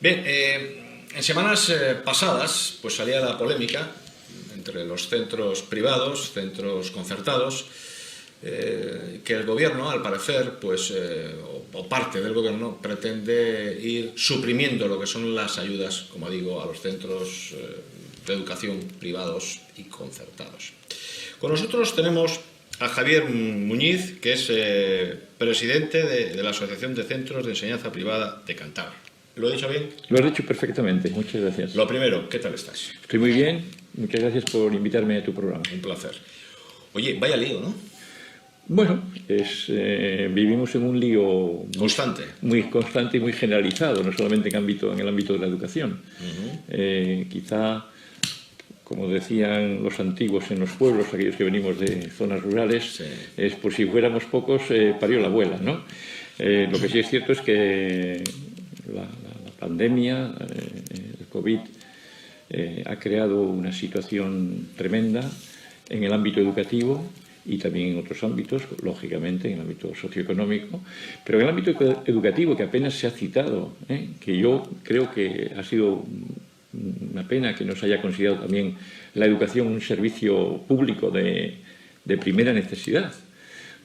Bien, en semanas pasadas pues salía la polémica entre los centros privados, centros concertados, que el gobierno, al parecer, pues, o parte del gobierno, pretende ir suprimiendo lo que son las ayudas, como digo, a los centros de educación privados y concertados. Con nosotros tenemos a Javier Muñiz, que es presidente de la Asociación de Centros de Enseñanza Privada de Cantabria. ¿Lo he dicho bien? Lo has dicho perfectamente, muchas gracias. Lo primero, ¿qué tal estás? Estoy muy bien, muchas gracias por invitarme a tu programa. Un placer. Oye, vaya lío, ¿no? Bueno, vivimos en un lío constante, muy constante y muy generalizado, no solamente en el ámbito de la educación. Quizá, como decían los antiguos en los pueblos, aquellos que venimos de zonas rurales, sí, es por si fuéramos pocos, parió la abuela, ¿no? Lo que sí es cierto es que la pandemia, el COVID, ha creado una situación tremenda en el ámbito educativo y también en otros ámbitos, lógicamente, en el ámbito socioeconómico, pero en el ámbito educativo, que apenas se ha citado, que yo creo que ha sido una pena que no se haya considerado también la educación un servicio público de primera necesidad,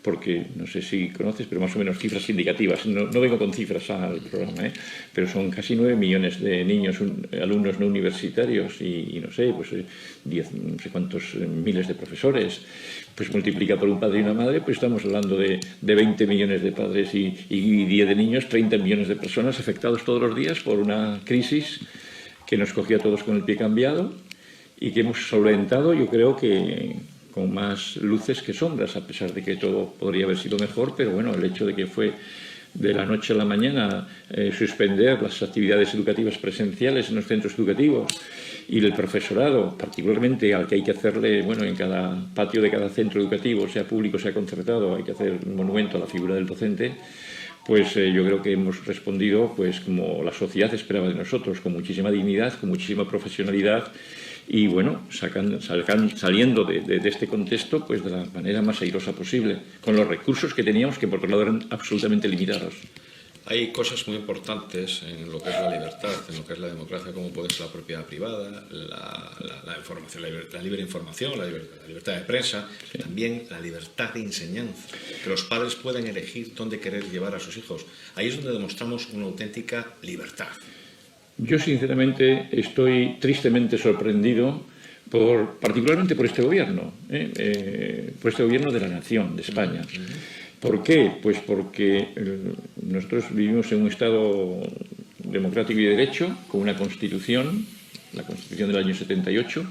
porque no sé si conoces, pero más o menos cifras indicativas, no vengo con cifras al programa, pero son casi 9 millones de niños, alumnos no universitarios y no sé, pues 10, no sé cuántos miles de profesores, pues multiplica por un padre y una madre, pues estamos hablando de 20 millones de padres y 10 de niños, 30 millones de personas afectados todos los días por una crisis que nos cogió a todos con el pie cambiado y que hemos solventado, yo creo que con más luces que sombras, a pesar de que todo podría haber sido mejor, pero bueno, el hecho de que fue de la noche a la mañana suspender las actividades educativas presenciales en los centros educativos y el profesorado, particularmente al que hay que hacerle, bueno, en cada patio de cada centro educativo, sea público, sea concertado, hay que hacer un monumento a la figura del docente, pues yo creo que hemos respondido pues como la sociedad esperaba de nosotros, con muchísima dignidad, con muchísima profesionalidad y bueno, saliendo de este contexto pues de la manera más airosa posible, con los recursos que teníamos, que por otro lado eran absolutamente limitados. Hay cosas muy importantes en lo que es la libertad, en lo que es la democracia, como puede ser la propiedad privada, la información, la libre información, la libertad de prensa, sí, también la libertad de enseñanza, que los padres pueden elegir dónde querer llevar a sus hijos. Ahí es donde demostramos una auténtica libertad. Yo sinceramente estoy tristemente sorprendido particularmente por este gobierno, por este gobierno de la nación, de España. ¿Por qué? Pues porque nosotros vivimos en un Estado democrático y de derecho, con una Constitución, la Constitución del año 78,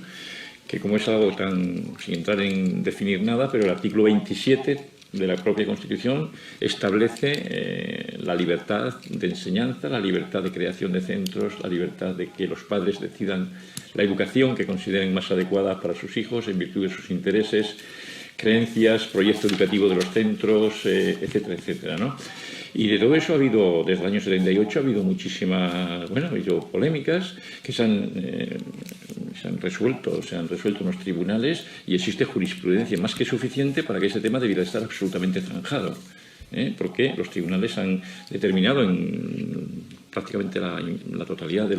que como es algo tan, sin entrar en definir nada, pero el artículo 27 de la propia Constitución establece la libertad de enseñanza, la libertad de creación de centros, la libertad de que los padres decidan la educación que consideren más adecuada para sus hijos en virtud de sus intereses, creencias, proyecto educativo de los centros, etcétera, etcétera, ¿no? Y de todo eso ha habido, desde el año 78, ha habido muchísimas, bueno, ha habido polémicas que se han resuelto en los tribunales y existe jurisprudencia más que suficiente para que ese tema debiera estar absolutamente zanjado, porque los tribunales han determinado en prácticamente la totalidad de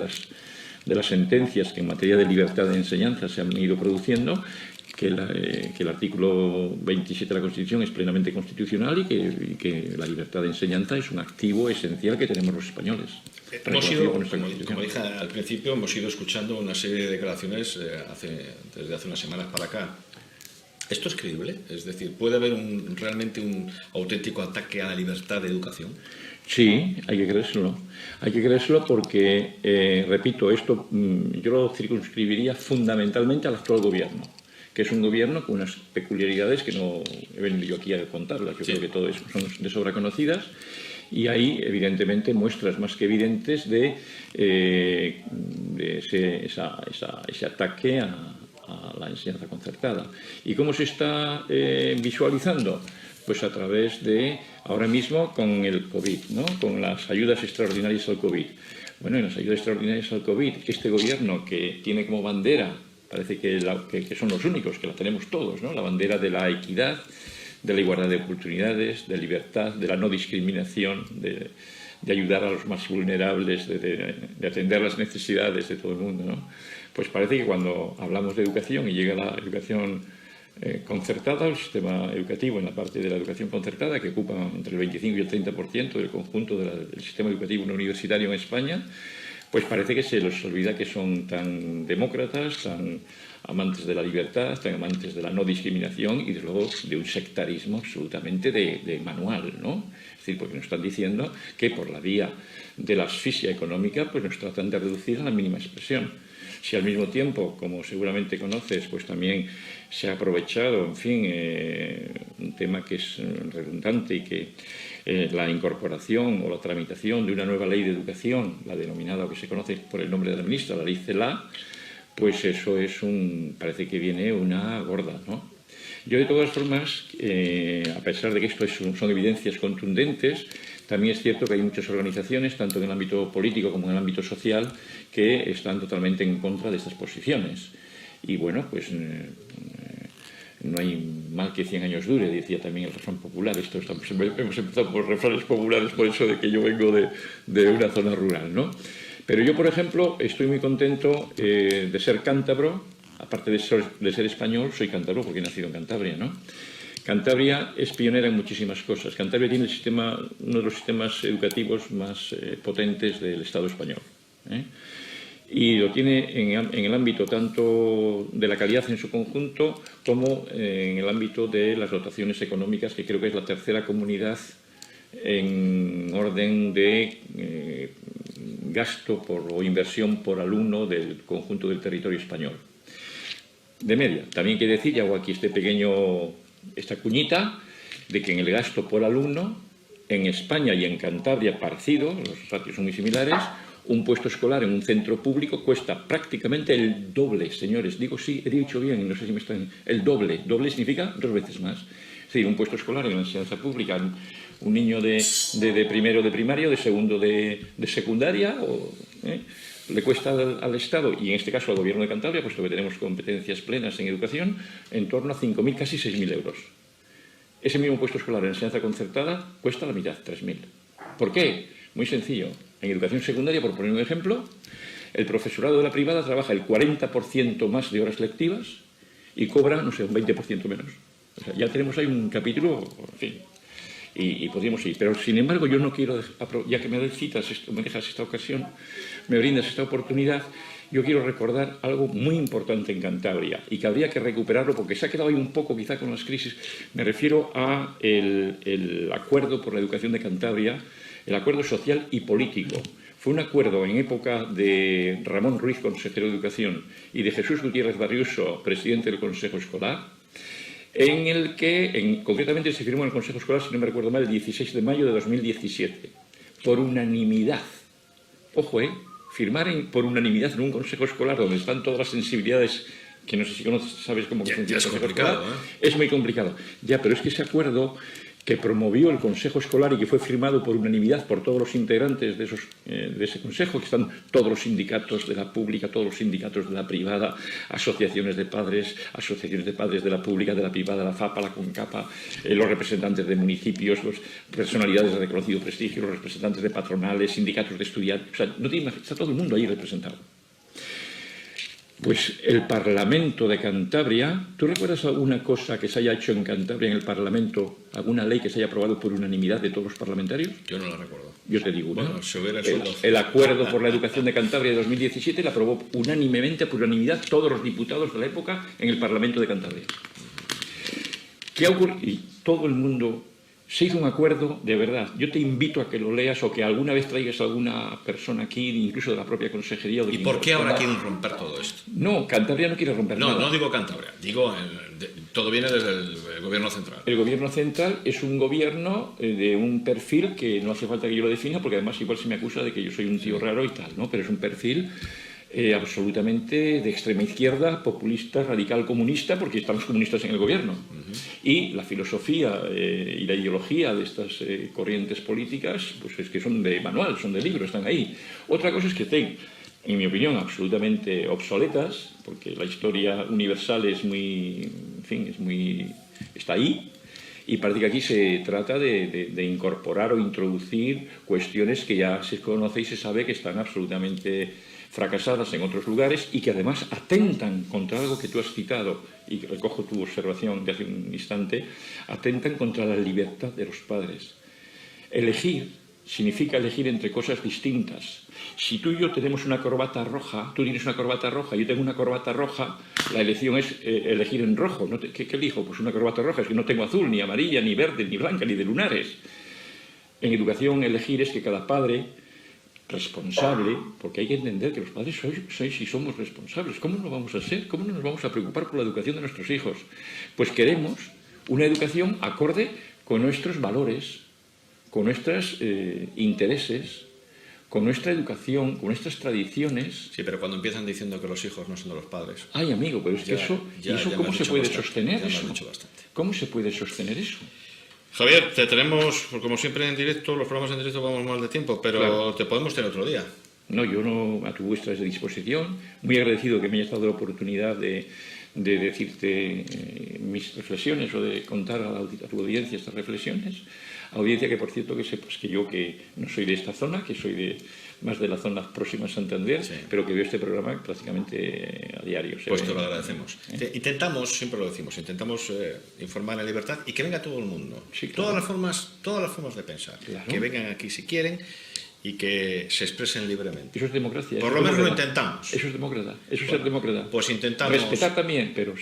las sentencias que en materia de libertad de enseñanza se han ido produciendo, que el artículo 27 de la Constitución es plenamente constitucional y que la libertad de enseñanza es un activo esencial que tenemos los españoles. Como dije al principio, hemos ido escuchando una serie de declaraciones desde hace unas semanas para acá. ¿Esto es creíble? Es decir, ¿puede haber realmente un auténtico ataque a la libertad de educación? Sí, hay que creérselo. Hay que creérselo porque, repito, esto yo lo circunscribiría fundamentalmente al actual gobierno, que es un gobierno con unas peculiaridades que no he venido yo aquí a contarlas. Yo creo que todas son de sobra conocidas y hay, evidentemente, muestras más que evidentes de ese ataque a la enseñanza concertada. ¿Y cómo se está visualizando? Pues a través de, ahora mismo, con el COVID, ¿no? Con las ayudas extraordinarias al COVID. Bueno, en las ayudas extraordinarias al COVID, este gobierno que tiene como bandera, parece que son los únicos, que la tenemos todos, ¿no? La bandera de la equidad, de la igualdad de oportunidades, de libertad, de la no discriminación, de de ayudar a los más vulnerables, de atender las necesidades de todo el mundo, ¿no? Pues parece que cuando hablamos de educación y llega la educación concertada, el sistema educativo en la parte de la educación concertada, que ocupa entre el 25 y el 30% del conjunto del sistema educativo no universitario en España, pues parece que se les olvida que son tan demócratas, tan amantes de la libertad, tan amantes de la no discriminación y, desde luego, de un sectarismo absolutamente de manual, ¿no? Es decir, porque nos están diciendo que por la vía de la asfixia económica pues nos tratan de reducir a la mínima expresión. Si al mismo tiempo, como seguramente conoces, pues también se ha aprovechado, en fin, un tema que es redundante y que la incorporación o la tramitación de una nueva ley de educación, la denominada, que se conoce por el nombre de la ministra, la ley CELA, pues eso es parece que viene una gorda, ¿no? Yo, de todas formas, a pesar de que esto son evidencias contundentes, también es cierto que hay muchas organizaciones, tanto en el ámbito político como en el ámbito social, que están totalmente en contra de estas posiciones. Y bueno, pues no hay mal que 100 años dure, decía también el refrán popular. Hemos empezado por refranes populares por eso de que yo vengo de una zona rural, ¿no? Pero yo, por ejemplo, estoy muy contento de ser cántabro. Aparte de ser español, soy cántabro porque he nacido en Cantabria, ¿no? Cantabria es pionera en muchísimas cosas. Cantabria tiene uno de los sistemas educativos más potentes del Estado español, ¿eh? Y lo tiene en el ámbito tanto de la calidad en su conjunto como en el ámbito de las dotaciones económicas, que creo que es la tercera comunidad en orden de gasto o inversión por alumno del conjunto del territorio español. De media. También quiere decir, y hago aquí esta cuñita, de que en el gasto por alumno, en España y en Cantabria parecido, los ratios son muy similares, un puesto escolar en un centro público cuesta prácticamente el doble, señores. Digo, sí, he dicho bien, no sé si me están... El doble. Doble significa 2 veces más. Es decir, un puesto escolar en la enseñanza pública, un niño de primero de primaria, de segundo de secundaria, le cuesta al Estado, y en este caso al Gobierno de Cantabria, puesto que tenemos competencias plenas en educación, en torno a 5.000, casi 6.000 euros. Ese mismo puesto escolar en enseñanza concertada cuesta la mitad, 3.000. ¿Por qué? Muy sencillo. En educación secundaria, por poner un ejemplo, el profesorado de la privada trabaja el 40% más de horas lectivas y cobra, no sé, un 20% menos. O sea, ya tenemos ahí un capítulo, en fin, y podríamos ir. Pero, sin embargo, yo no quiero, ya que me dejas esta ocasión, me brindas esta oportunidad, yo quiero recordar algo muy importante en Cantabria y que habría que recuperarlo porque se ha quedado ahí un poco quizá con las crisis. Me refiero a el acuerdo por la educación de Cantabria, el acuerdo social y político. Fue un acuerdo en época de Ramón Ruiz, consejero de Educación, y de Jesús Gutiérrez Barriuso, presidente del Consejo Escolar, en el que concretamente se firmó en el Consejo Escolar, si no me recuerdo mal, el 16 de mayo de 2017, por unanimidad. Ojo, firmar por unanimidad en un Consejo Escolar donde están todas las sensibilidades, que no sé si sabes cómo funciona el Consejo Escolar, es muy complicado. Ya, pero es que ese acuerdo que promovió el Consejo Escolar y que fue firmado por unanimidad por todos los integrantes de ese Consejo, que están todos los sindicatos de la pública, todos los sindicatos de la privada, asociaciones de padres de la pública, de la privada, la FAPA, la CONCAPA, los representantes de municipios, las personalidades de reconocido prestigio, los representantes de patronales, sindicatos de estudiantes, o sea, está todo el mundo ahí representado. Pues el Parlamento de Cantabria, ¿tú recuerdas alguna cosa que se haya hecho en Cantabria en el Parlamento, alguna ley que se haya aprobado por unanimidad de todos los parlamentarios? Yo no la recuerdo. Yo te digo, bueno, ¿no? El acuerdo por la educación de Cantabria de 2017 la aprobó unánimemente, por unanimidad, todos los diputados de la época en el Parlamento de Cantabria. ¿Qué ha ocurrido? Y todo el mundo... Se hizo un acuerdo, de verdad. Yo te invito a que lo leas o que alguna vez traigas a alguna persona aquí, incluso de la propia consejería. ¿Y por qué ahora quieren romper todo esto? No, Cantabria no quiere romper nada. No digo Cantabria, digo todo viene desde el Gobierno central. El Gobierno central es un gobierno de un perfil que no hace falta que yo lo defina, porque además igual se me acusa de que yo soy un tío raro y tal, ¿no? Pero es un perfil absolutamente de extrema izquierda, populista, radical, comunista, porque están los comunistas en el gobierno. Y la filosofía y la ideología de estas corrientes políticas, pues es que son de manual, son de libro, están ahí. Otra cosa es que estén, en mi opinión, absolutamente obsoletas, porque la historia universal es muy, en fin, está ahí, y parece que aquí se trata de incorporar o introducir cuestiones que ya se conoce y se sabe que están absolutamente fracasadas en otros lugares y que además atentan contra algo que tú has citado, y recojo tu observación de hace un instante, atentan contra la libertad de los padres. Elegir significa elegir entre cosas distintas. Si tú y yo tenemos una corbata roja, tú tienes una corbata roja, yo tengo una corbata roja, la elección es elegir en rojo. ¿No? ¿Qué elijo? Pues una corbata roja, es que no tengo azul, ni amarilla, ni verde, ni blanca, ni de lunares. En educación elegir es que cada padre responsable, porque hay que entender que los padres sois y somos responsables. ¿Cómo no vamos a ser? ¿Cómo no nos vamos a preocupar por la educación de nuestros hijos? Pues queremos una educación acorde con nuestros valores, con nuestros intereses, con nuestra educación, con nuestras tradiciones. Sí, pero cuando empiezan diciendo que los hijos no son de los padres... Ay, amigo, pero es que eso ¿cómo se puede sostener eso? ¿Cómo se puede sostener eso? Javier, te tenemos, como siempre en directo, los programas en directo vamos mal de tiempo, pero claro, te podemos tener otro día. No, yo no, a tu vuestra disposición. Muy agradecido que me hayas dado la oportunidad de decirte mis reflexiones o de contar a tu audiencia estas reflexiones. Audiencia que, por cierto, que sepas que yo que no soy de esta zona, que soy más de la zona próxima a Santander, sí, pero que veo este programa prácticamente a diario. Pues te lo agradecemos. Intentamos, siempre lo decimos, intentamos informar en libertad y que venga todo el mundo. Sí, claro. Todas las formas de pensar. Claro. Que vengan aquí si quieren y que se expresen libremente. Eso es democracia. Por lo menos lo intentamos. Eso es demócrata. Eso es ser demócrata. Pues intentamos... Respetar también, pero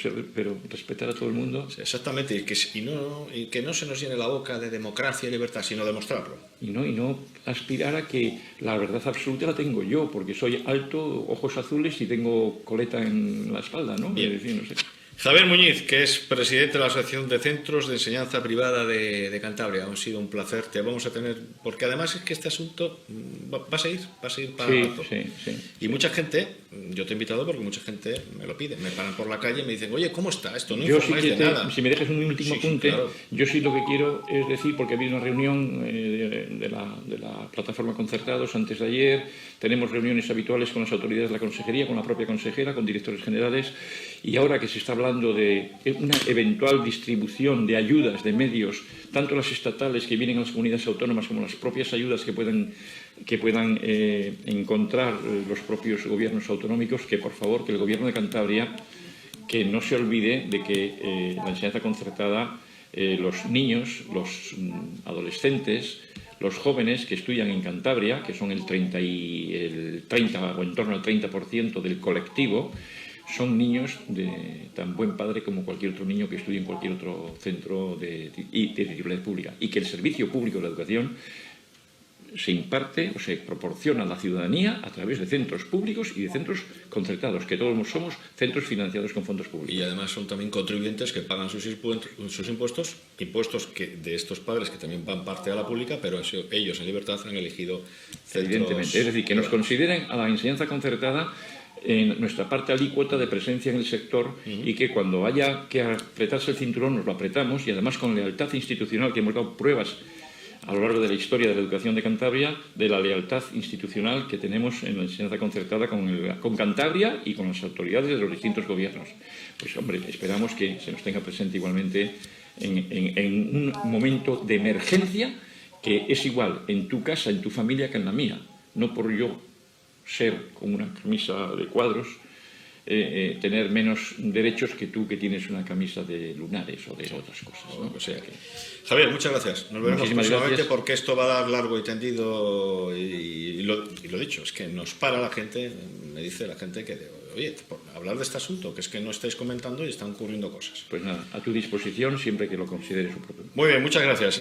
respetar a todo el mundo. Sí, exactamente, y que no se nos llene la boca de democracia y libertad, sino demostrarlo. Y no aspirar a que la verdad absoluta la tengo yo, porque soy alto, ojos azules y tengo coleta en la espalda, ¿no? Bien. Es decir, no sé. Javier Muñiz, que es presidente de la Asociación de Centros de Enseñanza Privada de Cantabria. Ha sido un placer, te vamos a tener, porque además es que este asunto va a seguir para rato. Y mucha gente, yo te he invitado porque mucha gente me lo pide, me paran por la calle y me dicen, oye, ¿cómo está esto? No informáis de nada. Si me dejas un último apunte, claro. Yo sí lo que quiero es decir, porque ha habido una reunión de la plataforma Concertados antes de ayer, tenemos reuniones habituales con las autoridades de la consejería, con la propia consejera, con directores generales, y ahora que se está hablando de una eventual distribución de ayudas, de medios, tanto las estatales que vienen a las comunidades autónomas como las propias ayudas que puedan encontrar los propios gobiernos autonómicos, que por favor, que el gobierno de Cantabria, que no se olvide de que la enseñanza concertada, los niños, los adolescentes, los jóvenes que estudian en Cantabria, que son el 30 o en torno al 30% del colectivo, son niños de tan buen padre como cualquier otro niño que estudie en cualquier otro centro de titularidad pública. Y que el servicio público de la educación se imparte o se proporciona a la ciudadanía a través de centros públicos y de centros concertados, que todos somos centros financiados con fondos públicos. Y además son también contribuyentes que pagan sus impuestos de estos padres que también van parte a la pública, pero ellos en libertad han elegido centros... Evidentemente, es decir, que nos consideren a la enseñanza concertada en nuestra parte alícuota de presencia en el sector y que cuando haya que apretarse el cinturón nos lo apretamos y además con lealtad institucional, que hemos dado pruebas a lo largo de la historia de la educación de Cantabria, de la lealtad institucional que tenemos en la enseñanza concertada con Cantabria y con las autoridades de los distintos gobiernos. Pues hombre, esperamos que se nos tenga presente igualmente en un momento de emergencia que es igual en tu casa, en tu familia que en la mía, no por yo ser con una camisa de cuadros, tener menos derechos que tú que tienes una camisa de lunares o de otras cosas, ¿no? O sea que... Javier, muchas gracias. Nos veremos próximamente porque esto va a dar largo y tendido y lo dicho, es que nos para la gente, me dice la gente que, oye, por hablar de este asunto, que es que no estáis comentando y están ocurriendo cosas. Pues nada, a tu disposición siempre que lo consideres oportuno. Muy bien, muchas gracias.